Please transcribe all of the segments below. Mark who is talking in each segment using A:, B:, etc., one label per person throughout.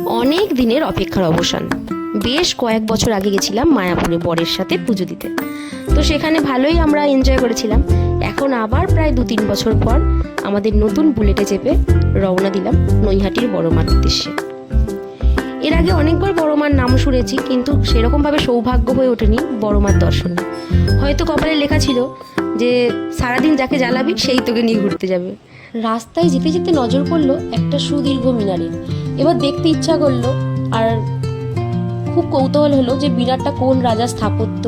A: অনেক দিনের অপেক্ষার অবসান। বেশ কয়েক বছর আগে গেছিলাম মায়াপুরে বরের সাথে পুজো দিতে। তো সেখানে ভালোই আমরা এনজয় করেছিলাম। এখন আবার প্রায় 2-3 বছর পর আমাদের নতুন বুলেটে চেপে রওনা দিলাম নৈহাটির বড় মার উদ্দেশ্যে। এর আগে অনেকবার বড় মার নাম শুনেছি, কিন্তু সেরকমভাবে সৌভাগ্য হয়ে ওঠেনি বড় মার দর্শনে। হয়তো কপালে লেখা ছিল যে সারাদিন যাকে জ্বালাবি সেই তোকে নিয়ে ঘুরতে যাবে। রাস্তায় যেতে যেতে নজর পড়লো একটা সুদীর্ঘ মিনারের। এবার দেখতে ইচ্ছা করলো, আর খুব কৌতূহল হলো যে মিনারটা কোন রাজার স্থাপত্য,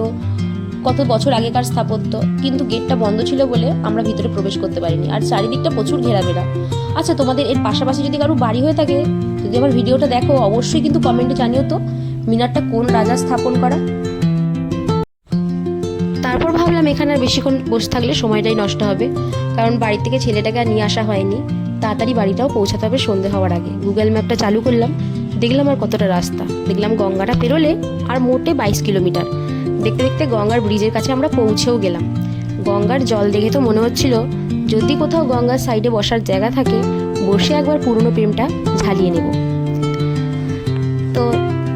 A: কত বছর আগেকার স্থাপত্য। কিন্তু গেটটা বন্ধ ছিল বলে আমরা ভিতরে প্রবেশ করতে পারিনি। আর চারিদিকটা প্রচুর ঘেরাবেড়া। আচ্ছা, তোমাদের এর পাশাপাশি যদি কারো বাড়ি হয়ে থাকে, যদি আমার ভিডিওটা দেখো, অবশ্যই কিন্তু কমেন্টে জানিও তো মিনারটা কোন রাজা স্থাপন করা। তারপর ভাবলাম এখানে আর বেশিক্ষণ বসে থাকলে সময়টাই নষ্ট হবে, কারণ বাড়ি থেকে ছেলেটাকে আর নিয়ে আসা হয়নি। তাড়াতাড়ি বাড়িটাও পৌঁছাতে হবে সন্ধে হওয়ার আগে। গুগল ম্যাপটা চালু করলাম, দেখলাম আর কতটা রাস্তা। দেখলাম গঙ্গাটা পেরোলে আর মোটে 22 কিলোমিটার। দেখতে দেখতে গঙ্গার ব্রিজের কাছে আমরা পৌঁছেও গেলাম। গঙ্গার জল দেখে তো মনে হচ্ছিল যদি কোথাও গঙ্গার সাইডে বসার জায়গা থাকে, বসে একবার পুরনো প্রেমটা ঝালিয়ে নেব। তো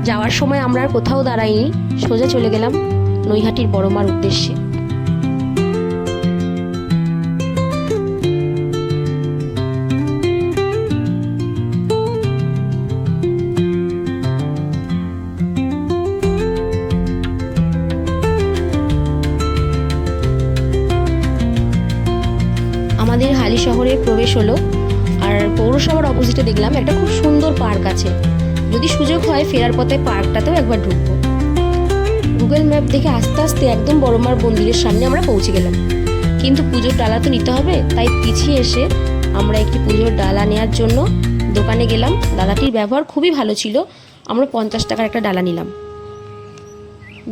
A: যাওয়ার সময় আমরা আর কোথাও দাঁড়াইনি, সোজা চলে গেলাম নৈহাটির বড় মার উদ্দেশ্যে। আমাদের হালি শহরে প্রবেশ হলো, আর পৌরসভার অপোজিটে দেখলাম একটা খুব সুন্দর পার্ক আছে। যদি সুযোগ হয় ফেরার পথে পার্কটাতেও একবার ঢুকবো। গুগল ম্যাপ দেখে আস্তে আস্তে একদম বড়মার মন্দিরের সামনে আমরা পৌঁছে গেলাম। কিন্তু পুজোর ডালা তো নিতে হবে, তাই পিছিয়ে এসে আমরা একটি পুজোর ডালা নেওয়ার জন্য দোকানে গেলাম। দাদাটির ব্যবহার খুবই ভালো ছিল। আমরা 50 টাকার একটা ডালা নিলাম।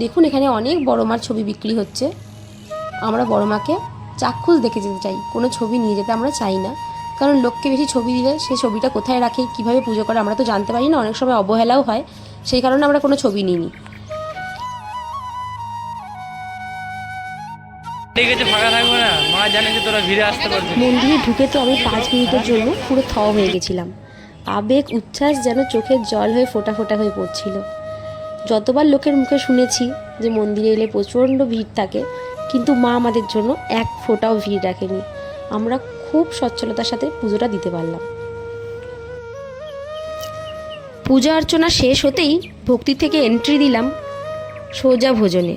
A: দেখুন, এখানে অনেক বড়মার ছবি বিক্রি হচ্ছে। আমরা বড়মাকে চাক্ষুষ দেখে যেতে চাই, কোনো ছবি নিয়ে যেতে আমরা চাই না, কারণ লোককে বেশি ছবি দিলে সে ছবিটা কোথায় রাখে, কিভাবে পুজো করে আমরা তো জানতে পারি না। অনেক সময় অবহেলাও হয়, সেই কারণে আমরা কোনো ছবি নিইনি। মন্দিরে ঢুকে তো আমি 5 মিনিটের জন্য পুরো থ হয়ে গেছিলাম। আবেগ উচ্ছ্বাস যেন চোখের জল হয়ে ফোঁটা ফোঁটা হয়ে পড়ছিল। যতবার লোকের মুখে শুনেছি যে মন্দিরে এলে প্রচণ্ড ভিড় থাকে, কিন্তু মা আমাদের জন্য এক ফোঁটাও ভিড় রাখেনি। আমরা খুব সচ্ছলতার সাথে পুজোটা দিতে পারলাম। পূজা অর্চনা শেষ হতেই ভক্তি থেকে এন্ট্রি দিলাম সোজা ভোজনে।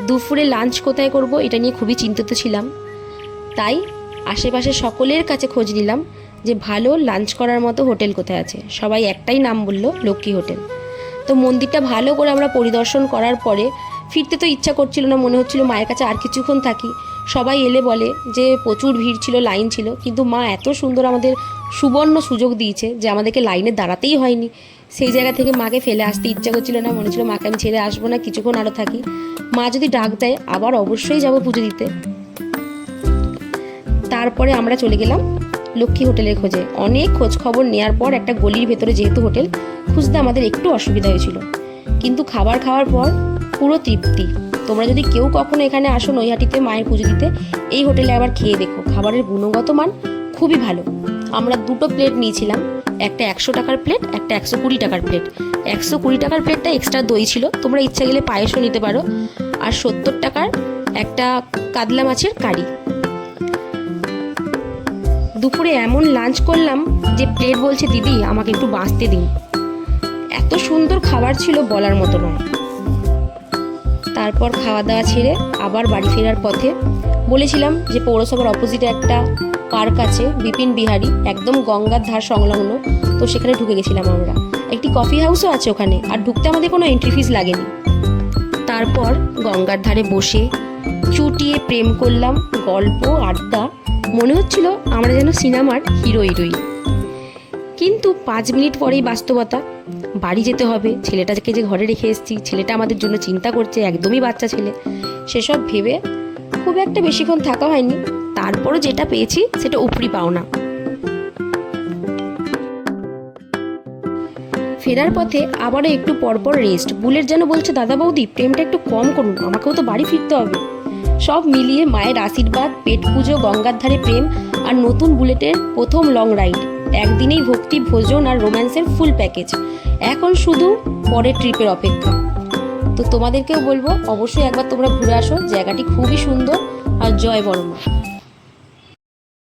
A: দুপুরে লাঞ্চ কোথায় করব এটা নিয়ে খুবই চিন্তিত ছিলাম, তাই আশেপাশে সকলের কাছে খোঁজ নিলাম যে ভালো লাঞ্চ করার মতো হোটেল কোথায় আছে। সবাই একটাই নাম বলল, লক্ষ্মী হোটেল। তো মন্দিরটা ভালো করে আমরা পরিদর্শন করার পরে ফিরতে তো ইচ্ছা করছিল না, মনে হচ্ছিল মায়ের কাছে আর কিছুক্ষণ থাকি। সবাই এলে বলে যে প্রচুর ভিড় ছিল, লাইন ছিল, কিন্তু মা এত সুন্দর আমাদের সুবর্ণ সুযোগ দিয়েছে যে আমাদেরকে লাইনে দাঁড়াতেই হয়নি। সেই জায়গা থেকে মাকে ফেলে আসতে ইচ্ছা করছিল না, মনে ছিল মাকে আমি ছেড়ে আসবো না, কিছুক্ষণ আরও থাকি। মা যদি ডাক দেয় আবার অবশ্যই যাব পুজো দিতে। তারপরে আমরা চলে গেলাম লক্ষ্মী হোটেলের খোঁজে। অনেক খোঁজ খবর নেওয়ার পর একটা গলির ভেতরে যেহেতু হোটেল, খুঁজতে আমাদের একটু অসুবিধা হয়েছিল, কিন্তু খাবার খাওয়ার পর পুরো তৃপ্তি। তোমরা যদি কেউ কখনো এখানে আসো নৈহাটিতে মায়ের পুজো দিতে, এই হোটেলে আবার খেয়ে দেখো, খাবারের গুণগত মান খুবই ভালো। আমরা 2টো প্লেট নিয়েছিলাম, একটা 100 টাকার প্লেট, একটা 120 টাকার প্লেট। 120 টাকার প্লেটটা এক্সট্রা দই ছিল, তোমরা ইচ্ছা গেলে পায়েসও নিতে পারো। আর 70 টাকার একটা কাতলা মাছের কারি। দুপুরে এমন লাঞ্চ করলাম যে প্লেট বলছে দিদি আমাকে একটু বাঁচতে দিন। এত সুন্দর খাবার ছিল বলার মতো নয়। তারপর খাওয়া দাওয়া ছেড়ে আবার বাড়ি ফেরার পথে বলেছিলাম যে পৌরসভার অপোজিটে একটা পার্ক আছে, বিপিন বিহারী, একদম গঙ্গার ধার সংলগ্ন। তো সেখানে ঢুকে গেছিলাম আমরা। একটি কফি হাউসও আছে ওখানে, আর ঢুকতে আমাদের কোনো এন্ট্রি ফিস লাগেনি। তারপর গঙ্গার ধারে বসে চুটিয়ে প্রেম করলাম, গল্প আড্ডা, মনে হচ্ছিল আমরা যেন সিনেমার হিরো হিরোইন। কিন্তু 5 মিনিট পরেই বাস্তবতা, বাড়ি যেতে হবে। ছেলেটাকে যে ঘরে রেখে এসেছি, ছেলেটা আমাদের জন্য চিন্তা করছে, একদমই বাচ্চা ছেলে। সেসব ভেবে খুব একটা বেশিক্ষণ থাকা হয়নি। তারপরও যেটা পেয়েছি সেটা উপরি পাওনা। ফেরার পথে আবারও একটু পরপর রেস্ট। বুলেট যেন বলছে দাদা বৌদি প্রেমটা একটু কম করুন, আমাকেও তো বাড়ি ফিরতে হবে। সব মিলিয়ে মায়ের আশীর্বাদ, পেট পুজো, গঙ্গার ধারে প্রেম আর নতুন বুলেটের প্রথম লং রাইড একদিনেই ভক্তি, ভোজন আর রোম্যান্সের ফুল প্যাকেজ। এখন শুধু পরের ট্রিপের অপেক্ষা। তো তোমাদেরকেও বলবো অবশ্যই একবার তোমরা ঘুরে আসো, জায়গাটি খুবই সুন্দর। আর জয় বড়মা।